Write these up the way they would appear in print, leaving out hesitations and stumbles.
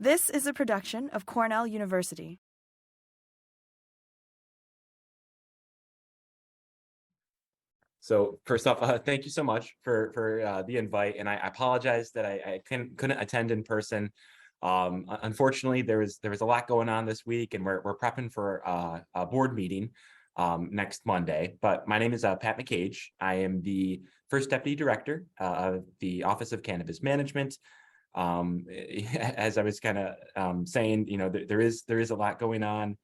This is a production of Cornell University. So first off, thank you so much for the invite, and I apologize that I couldn't attend in person. Unfortunately, there was a lot going on this week, and we're prepping for a board meeting next Monday. But my name is Pat McKeage. I am the first deputy director of the Office of Cannabis Management. As I was kind of saying, there is a lot going on.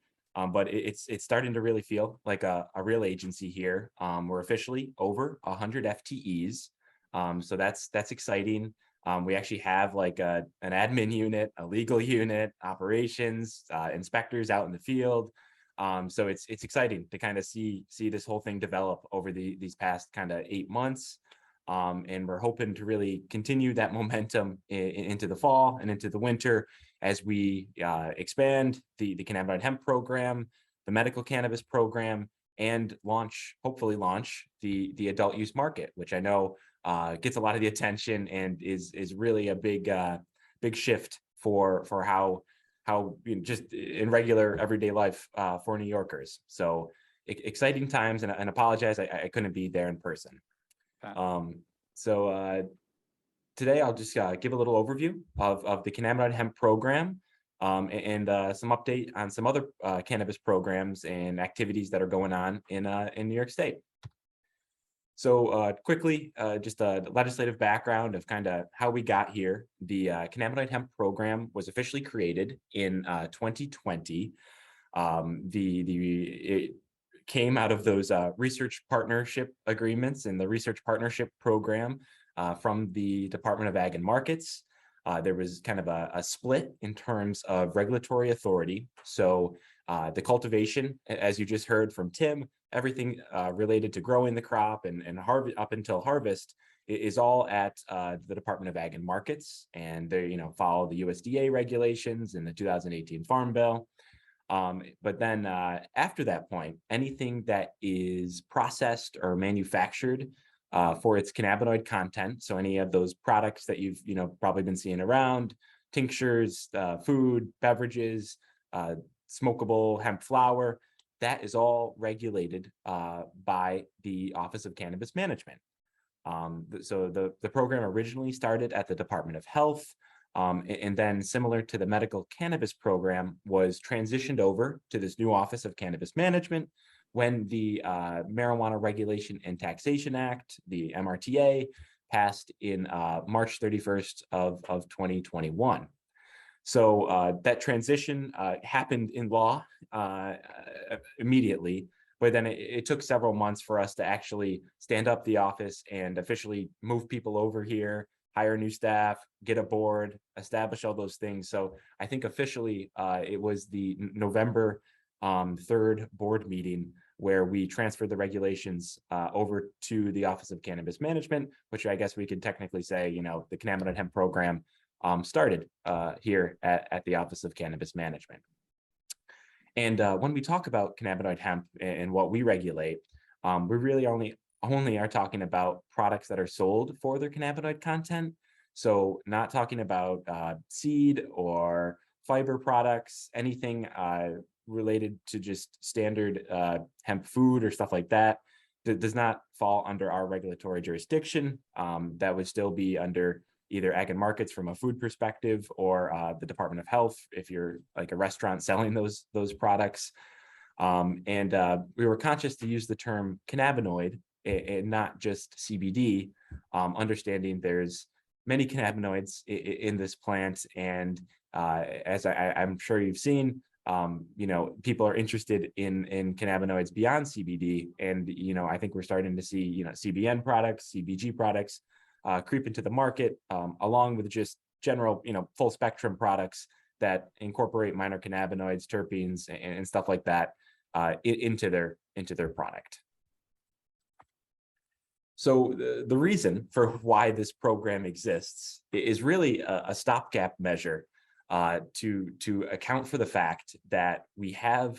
But it's starting to really feel like a real agency here. We're officially over 100 FTEs, so that's exciting. We actually have like an admin unit, a legal unit, operations, inspectors out in the field. So it's exciting to kind of see this whole thing develop over these past kind of 8 months. And we're hoping to really continue that momentum into the fall and into the winter as we expand the cannabinoid hemp program, the medical cannabis program, and hopefully launch the adult use market, which I know gets a lot of the attention and is really a big shift for how just in regular everyday life for New Yorkers. So exciting times, and apologize I couldn't be there in person. So today I'll just give a little overview of the cannabinoid hemp program and some update on some other cannabis programs and activities that are going on in New York State. So quickly, just a legislative background of kind of how we got here. The cannabinoid hemp program was officially created in 2020. It came out of those research partnership agreements and the research partnership program from the Department of Ag and Markets. There was kind of a split in terms of regulatory authority. So the cultivation, as you just heard from Tim, everything related to growing the crop and up until harvest is all at the Department of Ag and Markets, and they follow the USDA regulations and the 2018 Farm Bill. But then after that point, anything that is processed or manufactured for its cannabinoid content, so any of those products that you've probably been seeing around, tinctures, food, beverages, smokable hemp flower, that is all regulated by the Office of Cannabis Management. So the program originally started at the Department of Health. And then, similar to the medical cannabis program, was transitioned over to this new Office of Cannabis Management when the Marijuana Regulation and Taxation Act, the MRTA, passed in March 31st of 2021. So that transition happened in law immediately, but then it took several months for us to actually stand up the office and officially move people over here, hire new staff, get a board, establish all those things. So I think officially it was the November 3rd board meeting where we transferred the regulations over to the Office of Cannabis Management, which I guess we could technically say, the cannabinoid hemp program started here at the Office of Cannabis Management. And when we talk about cannabinoid hemp and what we regulate, we really only are talking about products that are sold for their cannabinoid content. So not talking about seed or fiber products, anything related to just standard hemp food or stuff like that does not fall under our regulatory jurisdiction. That would still be under either Ag and Markets from a food perspective, or the Department of Health if you're like a restaurant selling those products. And we were conscious to use the term cannabinoid and not just CBD, understanding there's many cannabinoids in this plant. And as I'm sure you've seen, people are interested in cannabinoids beyond CBD. And, I think we're starting to see, CBN products, CBG products creep into the market, along with just general, full spectrum products that incorporate minor cannabinoids, terpenes, and stuff like that into their product. So the reason for why this program exists is really a stopgap measure to account for the fact that we have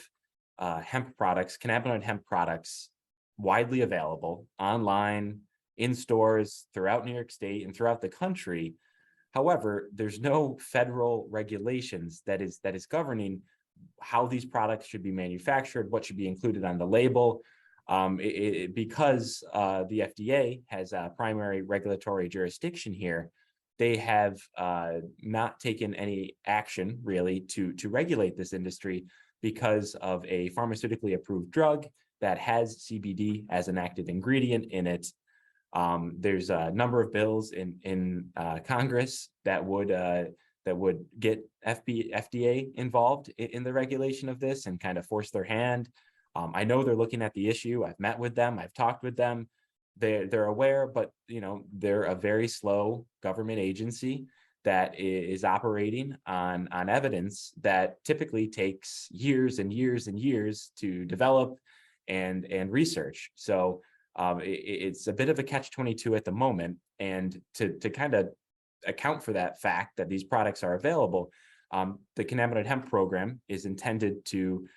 hemp products, cannabinoid hemp products, widely available online, in stores throughout New York State and throughout the country, However, there's no federal regulations that is governing how these products should be manufactured, what should be included on the label. Because the FDA has a primary regulatory jurisdiction here, they have not taken any action really to regulate this industry because of a pharmaceutically approved drug that has CBD as an active ingredient in it. There's a number of bills in Congress that would get FDA involved in the regulation of this and kind of force their hand. I know they're looking at the issue. I've met with them. I've talked with them. They're aware, but they're a very slow government agency that is operating on evidence that typically takes years and years and years to develop and research. So it's a bit of a catch-22 at the moment, and to kind of account for that fact that these products are available, the Cannabinoid Hemp program is intended to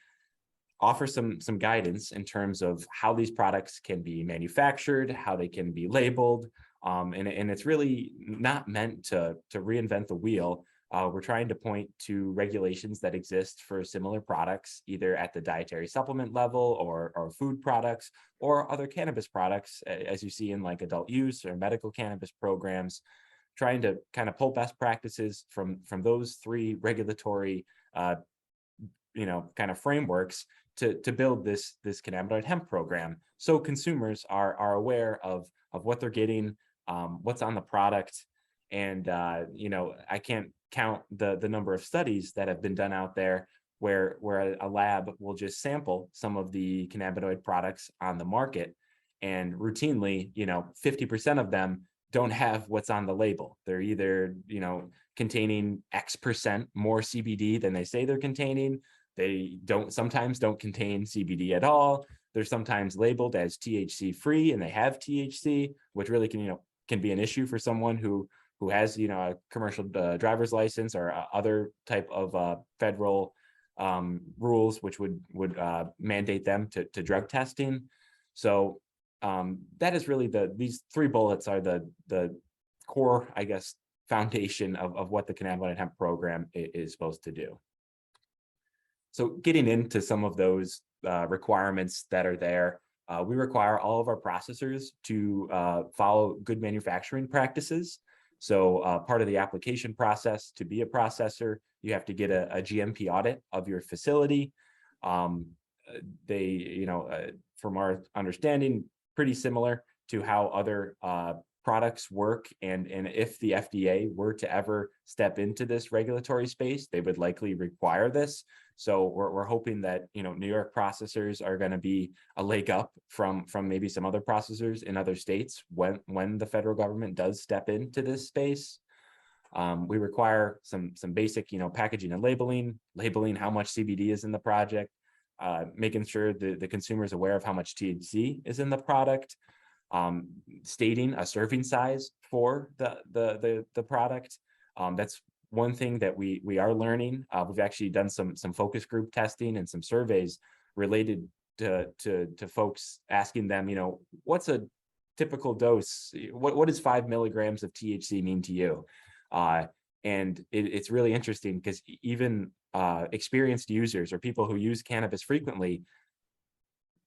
offer some guidance in terms of how these products can be manufactured, how they can be labeled, and it's really not meant to reinvent the wheel. We're trying to point to regulations that exist for similar products, either at the dietary supplement level or food products or other cannabis products, as you see in like adult use or medical cannabis programs, trying to kind of pull best practices from those three regulatory kind of frameworks to build this cannabinoid hemp program, so consumers are aware of what they're getting, what's on the product. And I can't count the number of studies that have been done out there where a lab will just sample some of the cannabinoid products on the market, and routinely 50% of them don't have what's on the label. They're either containing X% more CBD than they say they're containing. They sometimes don't contain CBD at all. They're sometimes labeled as THC free and they have THC, which really can be an issue for someone who has a commercial driver's license or other type of federal rules which would mandate them to drug testing. So that is really these three bullets are the core, I guess, foundation of what the Cannabinoid Hemp program is supposed to do. So getting into some of those requirements that are there, we require all of our processors to follow good manufacturing practices. So part of the application process to be a processor, you have to get a GMP audit of your facility. They, from our understanding, pretty similar to how other products work. And if the FDA were to ever step into this regulatory space, they would likely require this. So we're hoping that New York processors are going to be a leg up from maybe some other processors in other states when the federal government does step into this space. We require some basic packaging and labeling how much CBD is in the project, making sure the consumer is aware of how much THC is in the product, stating a serving size for the product. That's one thing that we are learning. We've actually done some focus group testing and some surveys related to folks, asking them, what's a typical dose? What does 5 milligrams of THC mean to you? And it's really interesting because even experienced users or people who use cannabis frequently,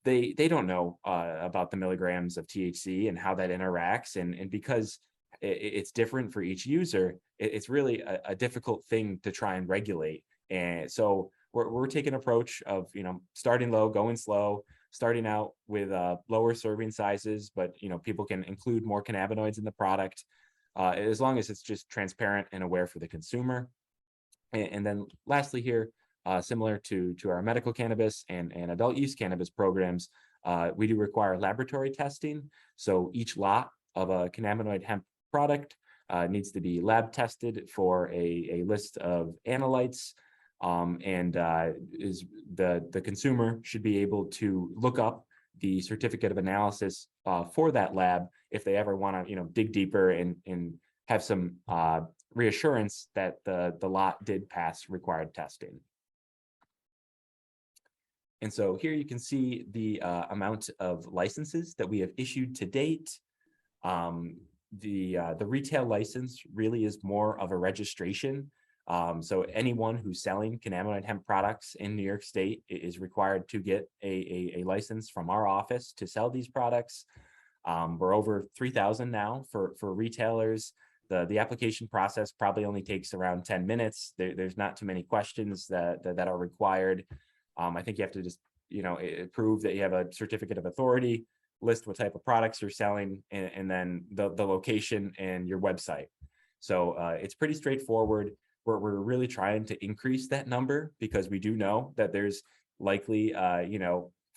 they don't know about the milligrams of THC and how that interacts. And because it's different for each user, it's really a difficult thing to try and regulate. And so we're taking an approach of, starting low, going slow, starting out with lower serving sizes, but, people can include more cannabinoids in the product, as long as it's just transparent and aware for the consumer. And then lastly here, similar to our medical cannabis and adult use cannabis programs, we do require laboratory testing. So each lot of a cannabinoid hemp product needs to be lab tested for a list of analytes, and is the consumer should be able to look up the certificate of analysis for that lab if they ever want to dig deeper and have some reassurance that the lot did pass required testing. And so here you can see the amount of licenses that we have issued to date. the retail license really is more of a registration. So anyone who's selling cannabinoid hemp products in New York State is required to get a license from our office to sell these products. We're over 3,000 now for retailers. The application process probably only takes around 10 minutes. There's not too many questions that are required. I think you have to just, prove that you have a certificate of authority, list what type of products you're selling, and then the location and your website. So it's pretty straightforward. We're really trying to increase that number because we do know that there's likely,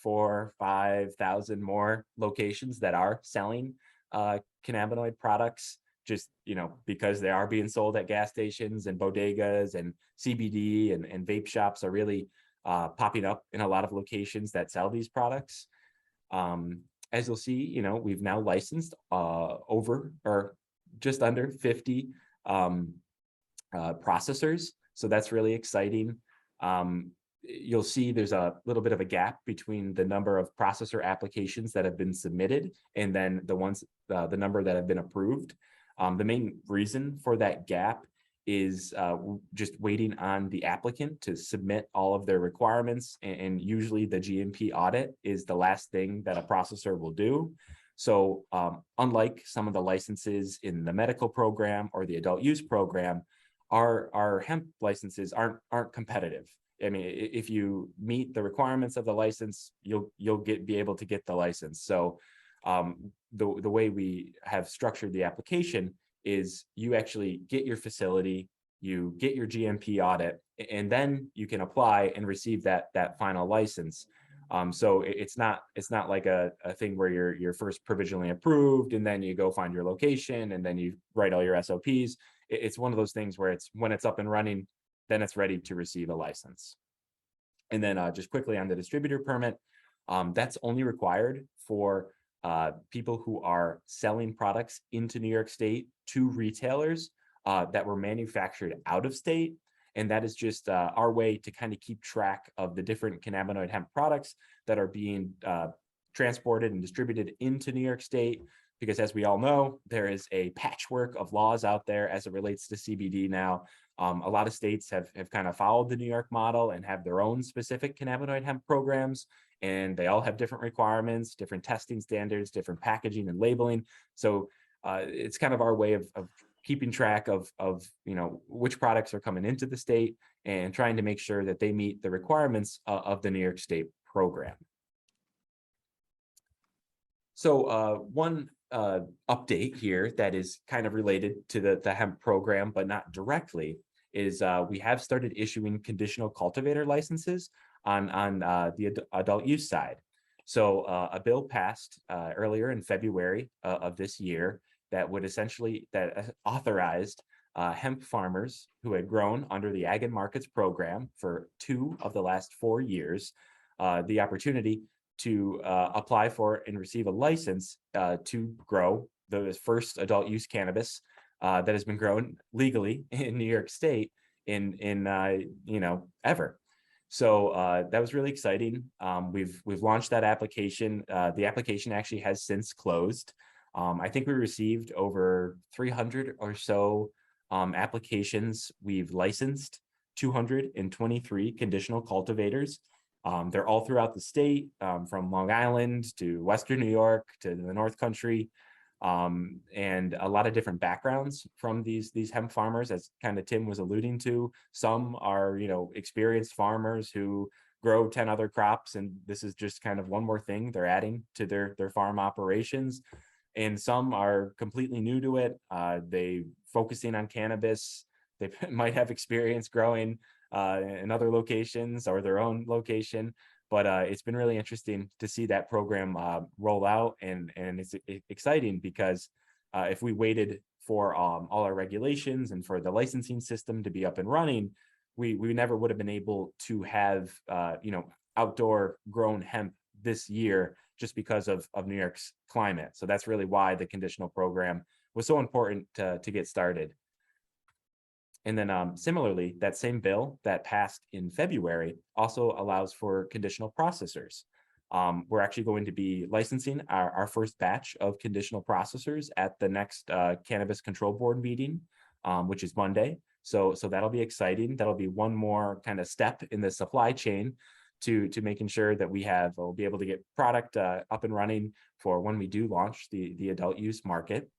4,000-5,000 more locations that are selling cannabinoid products, just because they are being sold at gas stations and bodegas, and CBD and vape shops are really popping up in a lot of locations that sell these products. As you'll see, we've now licensed over or just under 50 processors. So that's really exciting. You'll see there's a little bit of a gap between the number of processor applications that have been submitted and then the number that have been approved. The main reason for that gap is just waiting on the applicant to submit all of their requirements. And usually the GMP audit is the last thing that a processor will do. So unlike some of the licenses in the medical program or the adult use program, our hemp licenses aren't competitive. I mean, if you meet the requirements of the license, you'll be able to get the license. So the way we have structured the application is you actually get your facility, you get your GMP audit, and then you can apply and receive that final license. So it's not like a thing where you're first provisionally approved and then you go find your location and then you write all your SOPs. It's one of those things where when it's up and running, then it's ready to receive a license. And then just quickly on the distributor permit, that's only required for people who are selling products into New York State to retailers that were manufactured out of state. And that is just our way to kind of keep track of the different cannabinoid hemp products that are being transported and distributed into New York State. Because as we all know, there is a patchwork of laws out there as it relates to CBD now. A lot of states have kind of followed the New York model and have their own specific cannabinoid hemp programs, and they all have different requirements, different testing standards, different packaging and labeling. So it's kind of our way of keeping track of which products are coming into the state and trying to make sure that they meet the requirements of the New York State program. So one update here that is kind of related to the hemp program, but not directly, is we have started issuing conditional cultivator licenses on the adult use side. So a bill passed earlier in February of this year that authorized hemp farmers who had grown under the Ag and Markets program for 2 of the last 4 years the opportunity to apply for and receive a license to grow the first adult use cannabis that has been grown legally in New York State ever. So that was really exciting. We've launched that application. The application actually has since closed. I think we received over 300 or so applications. We've licensed 223 conditional cultivators. They're all throughout the state, from Long Island to Western New York to the North Country, and a lot of different backgrounds from these hemp farmers, as kind of Tim was alluding to. Some are, experienced farmers who grow 10 other crops, and this is just kind of one more thing they're adding to their farm operations. And some are completely new to it. They focusing on cannabis. They might have experience growing in other locations or their own location, but it's been really interesting to see that program roll out, and it's exciting because if we waited for all our regulations and for the licensing system to be up and running, we never would have been able to have outdoor grown hemp this year, just because of New York's climate. So that's really why the conditional program was so important to get started. And then similarly, that same bill that passed in February also allows for conditional processors. We're actually going to be licensing our first batch of conditional processors at the next Cannabis Control Board meeting, which is Monday. So that'll be exciting. That'll be one more kind of step in the supply chain to making sure that we'll be able to get product up and running for when we do launch the adult use market.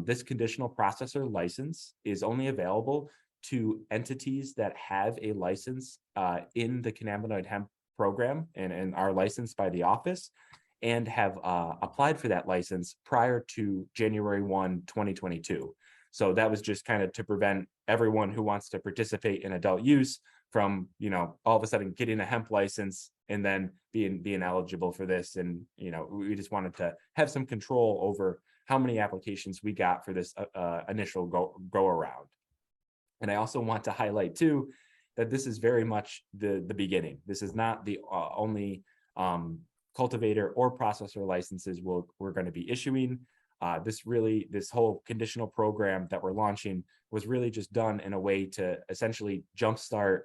This conditional processor license is only available to entities that have a license in the cannabinoid hemp program and are licensed by the office and have applied for that license prior to January 1, 2022. So that was just kind of to prevent everyone who wants to participate in adult use from, all of a sudden getting a hemp license and then being eligible for this. And, we just wanted to have some control over how many applications we got for this initial go around. And I also want to highlight too, that this is very much the beginning. This is not the only cultivator or processor licenses we're going to be issuing. This whole conditional program that we're launching was really just done in a way to essentially jumpstart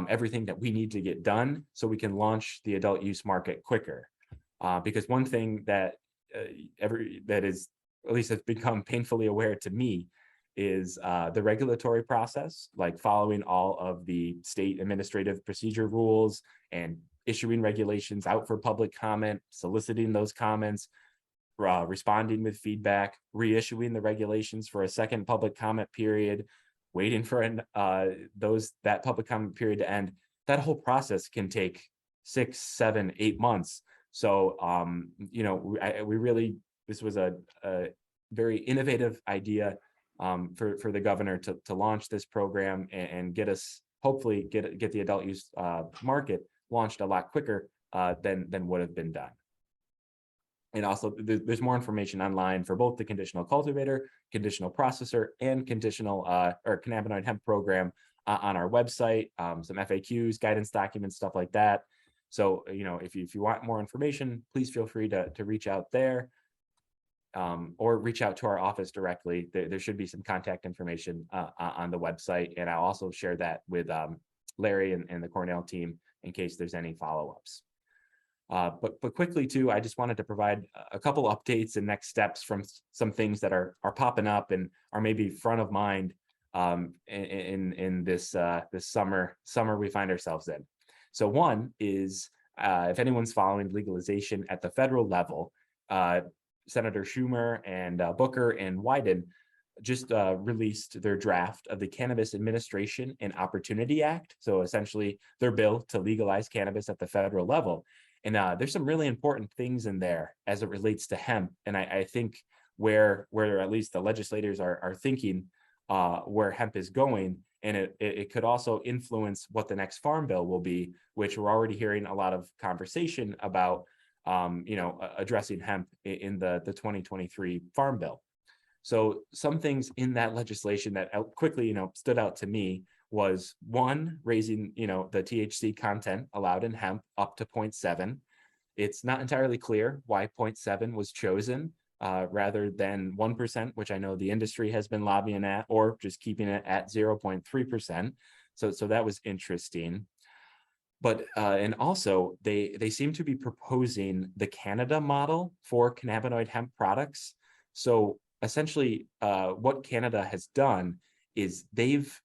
everything that we need to get done so we can launch the adult use market quicker. Because one thing that is, at least has become painfully aware to me, is the regulatory process, like following all of the state administrative procedure rules and issuing regulations out for public comment, soliciting those comments, responding with feedback, reissuing the regulations for a second public comment period, waiting for that public comment period to end. That whole process can take 6, 7, 8 months. So, this was a very innovative idea for the governor to launch this program and get us, hopefully get the adult use market launched a lot quicker than would have been done. And also there's more information online for both the conditional cultivator, conditional processor, and conditional or cannabinoid hemp program on our website, some FAQs, guidance documents, stuff like that. So, if you want more information, please feel free to reach out there. Or reach out to our office directly. There should be some contact information on the website, and I'll also share that with Larry and the Cornell team in case there's any follow-ups. But quickly too, I just wanted to provide a couple updates and next steps from some things that are popping up and are maybe front of mind in this summer we find ourselves in. So one is if anyone's following legalization at the federal level, Senator Schumer and Booker and Wyden just released their draft of the Cannabis Administration and Opportunity Act. So essentially their bill to legalize cannabis at the federal level. And there's some really important things in there as it relates to hemp. And I think where at least the legislators are thinking where hemp is going, and it could also influence what the next farm bill will be, which we're already hearing a lot of conversation about, addressing hemp in the 2023 farm bill. So some things in that legislation that quickly, stood out to me was one, raising, the THC content allowed in hemp up to 0.7. It's not entirely clear why 0.7 was chosen rather than 1%, which I know the industry has been lobbying at, or just keeping it at 0.3%. So that was interesting. But and also they seem to be proposing the Canada model for cannabinoid hemp products. So essentially, what Canada has done is they've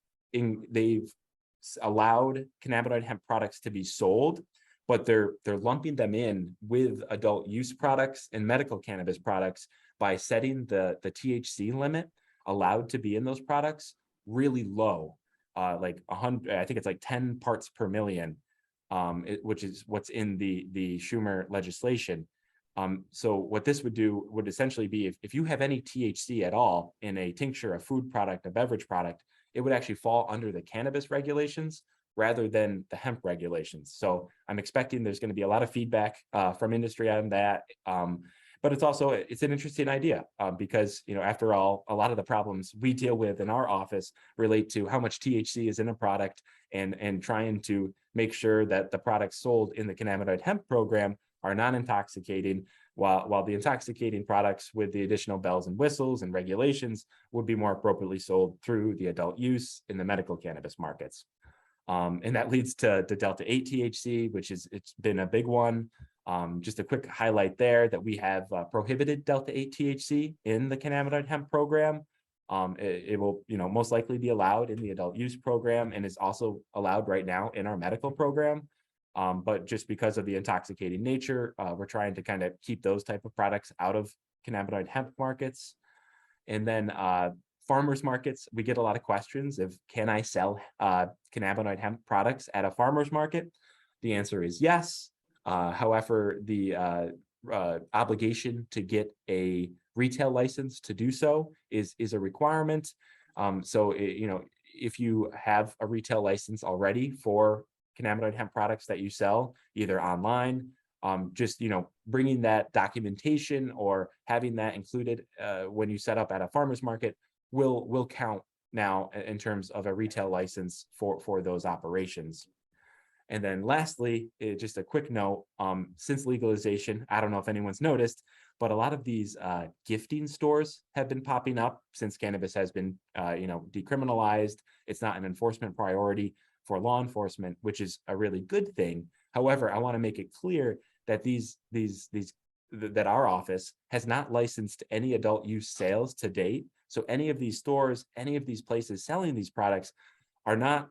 allowed cannabinoid hemp products to be sold, but they're lumping them in with adult use products and medical cannabis products by setting the THC limit allowed to be in those products really low, like 100. I think it's like 10 parts per million. Which is what's in the Schumer legislation. So what this would do would essentially be if you have any THC at all in a tincture, a food product, a beverage product, it would actually fall under the cannabis regulations rather than the hemp regulations. So I'm expecting there's going to be a lot of feedback from industry on that. But it's an interesting idea because, after all, a lot of the problems we deal with in our office relate to how much THC is in a product and trying to make sure that the products sold in the cannabinoid hemp program are non-intoxicating, while the intoxicating products with the additional bells and whistles and regulations would be more appropriately sold through the adult use in the medical cannabis markets. And that leads to Delta 8 THC, it's been a big one. Just a quick highlight there that we have prohibited Delta-8 THC in the cannabinoid hemp program. It will, most likely be allowed in the adult use program and is also allowed right now in our medical program. But just because of the intoxicating nature, we're trying to kind of keep those type of products out of cannabinoid hemp markets. And then farmers markets, we get a lot of questions of, can I sell cannabinoid hemp products at a farmer's market? The answer is yes. However, the obligation to get a retail license to do so is a requirement. If you have a retail license already for cannabinoid hemp products that you sell, either online, just bringing that documentation or having that included when you set up at a farmer's market will count now in terms of a retail license for those operations. And then lastly, just a quick note, since legalization, I don't know if anyone's noticed, but a lot of these gifting stores have been popping up since cannabis has been decriminalized. It's not an enforcement priority for law enforcement, which is a really good thing. However, I want to make it clear that that our office has not licensed any adult use sales to date. So any of these stores, any of these places selling these products are not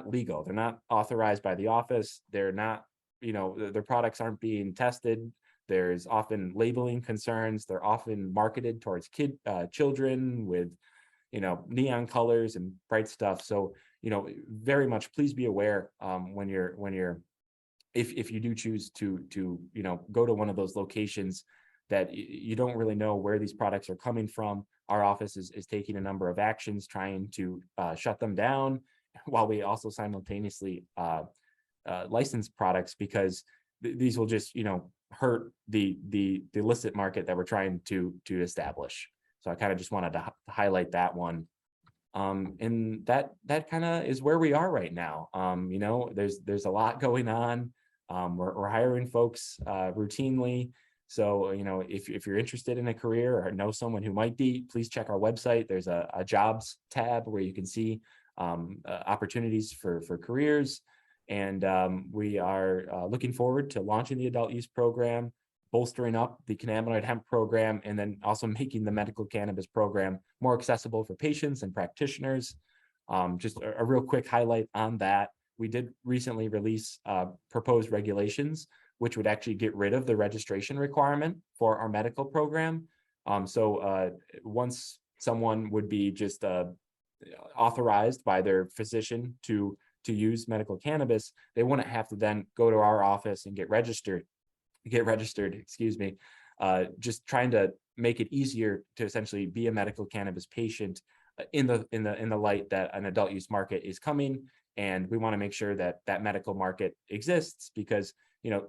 legal. They're not authorized by the office. They're not, their products aren't being tested. There's often labeling concerns. They're often marketed towards children with, neon colors and bright stuff. So, very much please be aware if you do choose to go to one of those locations that you don't really know where these products are coming from. Our office is taking a number of actions trying to shut them down, while we also simultaneously license products, because these will just hurt the illicit market that we're trying to establish. So I kind of just wanted to highlight that one. And that kind of is where we are right now. There's a lot going on. We're hiring folks routinely. So, if you're interested in a career or know someone who might be, please check our website. There's a jobs tab where you can see opportunities for careers. And we are looking forward to launching the adult use program, bolstering up the cannabinoid hemp program, and then also making the medical cannabis program more accessible for patients and practitioners. Just a real quick highlight on that. We did recently release proposed regulations, which would actually get rid of the registration requirement for our medical program. So once someone would be just authorized by their physician to use medical cannabis, they wouldn't have to then go to our office and get registered, just trying to make it easier to essentially be a medical cannabis patient in the light that an adult use market is coming. And we want to make sure that that medical market exists, because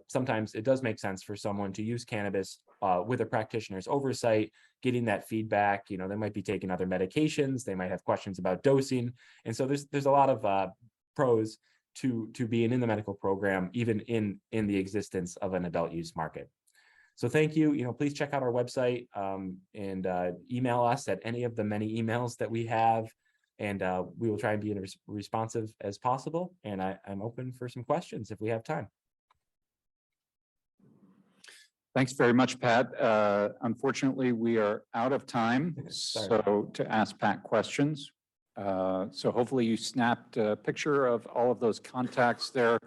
sometimes it does make sense for someone to use cannabis with a practitioner's oversight, getting that feedback. They might be taking other medications, they might have questions about dosing, and so there's a lot of pros to being in the medical program, even in the existence of an adult use market. So thank you. Please check out our website and email us at any of the many emails that we have, and we will try and be as responsive as possible. And I'm open for some questions if we have time. Thanks very much, Pat. Unfortunately, we are out of time to ask Pat questions. So hopefully you snapped a picture of all of those contacts there.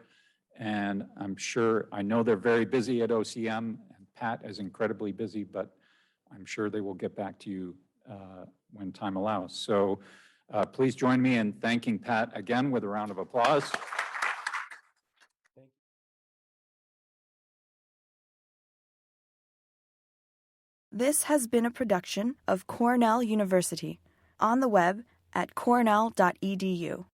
And I know they're very busy at OCM, and Pat is incredibly busy, but I'm sure they will get back to you when time allows. So please join me in thanking Pat again with a round of applause. This has been a production of Cornell University, on the web at cornell.edu.